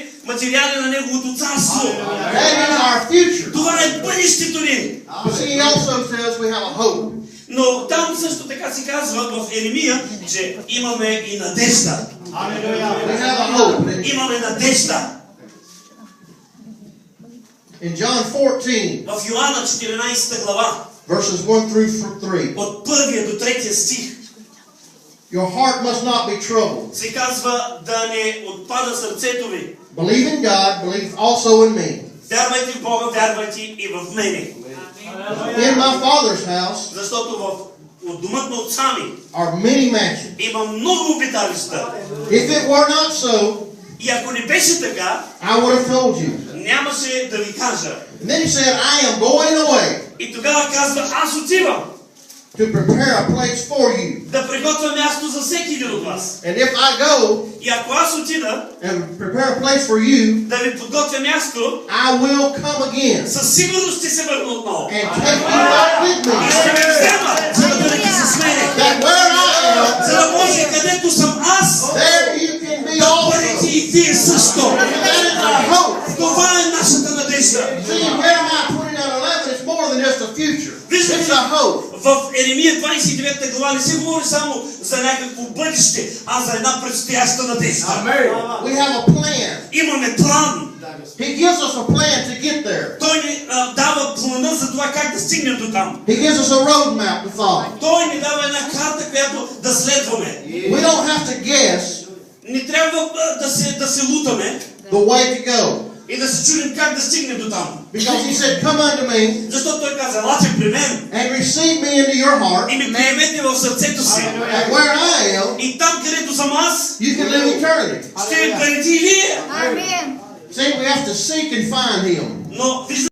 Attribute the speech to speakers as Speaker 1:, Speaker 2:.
Speaker 1: всичките материали на Неговото царство.
Speaker 2: That is our future.
Speaker 1: Това е бъдещето ни.
Speaker 2: But see, he also says we have a hope.
Speaker 1: Но там също така се казва в Еремия, че имаме и надежда.
Speaker 2: We have a hope.
Speaker 1: Имаме надежда.
Speaker 2: In John 14,
Speaker 1: В Йоанна 14 глава,
Speaker 2: verses 1 through 3,
Speaker 1: от 1 до 3 стих,
Speaker 2: your heart must not be troubled.
Speaker 1: се казва да не отпада сърцето ви.
Speaker 2: Believe in God, believe also in me.
Speaker 1: Вярвайте в Бога, вярвайте и в мене.
Speaker 2: In my Father's house
Speaker 1: Защото от домът на отца ми
Speaker 2: are many mansions.
Speaker 1: има много обиталища.
Speaker 2: If it were not so,
Speaker 1: И ако не беше така,
Speaker 2: I would have told you.
Speaker 1: нямаше да ви кажа.
Speaker 2: And then he said, I am going away
Speaker 1: И тогава казва, аз отивам
Speaker 2: to prepare a place for you.
Speaker 1: да приготвя място за всеки един от вас.
Speaker 2: And if I go
Speaker 1: И ако аз отида
Speaker 2: and prepare a place for you,
Speaker 1: да ви подготвя място,
Speaker 2: I will come again
Speaker 1: със сигурност ще се върна отново.
Speaker 2: and take you back with
Speaker 1: И
Speaker 2: me.
Speaker 1: ще ви взема, за да бъдете с мене.
Speaker 2: That where I am,
Speaker 1: За да може където съм аз,
Speaker 2: there you can be
Speaker 1: да бъдете
Speaker 2: also.
Speaker 1: и вие също.
Speaker 2: That is our hope.
Speaker 1: Това е нашата надежда.
Speaker 2: See, in Jeremiah 29:11, it's more than just a future. It's a hope.
Speaker 1: В Еремия 29 глава не се говори само за някакво бъдеще, а за една предстояща надежда.
Speaker 2: We have a plan.
Speaker 1: Имаме план.
Speaker 2: He gives us a plan to get there.
Speaker 1: Той ни дава плана за това как да стигнем до там.
Speaker 2: He gives us a roadmap to follow.
Speaker 1: Той ни дава една карта, която да следваме.
Speaker 2: We don't have to guess
Speaker 1: Не трябва да се лутаме
Speaker 2: the way to go.
Speaker 1: и да се чудим как да стигнем до там.
Speaker 2: Because he said, come unto me
Speaker 1: Защото той каза, елате при мен
Speaker 2: and receive me into your heart.
Speaker 1: и ме приемете в сърцето си.
Speaker 2: And where I am,
Speaker 1: И там, където съм аз,
Speaker 2: you can live eternity.
Speaker 1: ще бъдете и вие.
Speaker 3: Amen.
Speaker 2: See, we have to seek and find him.
Speaker 1: Но виждате,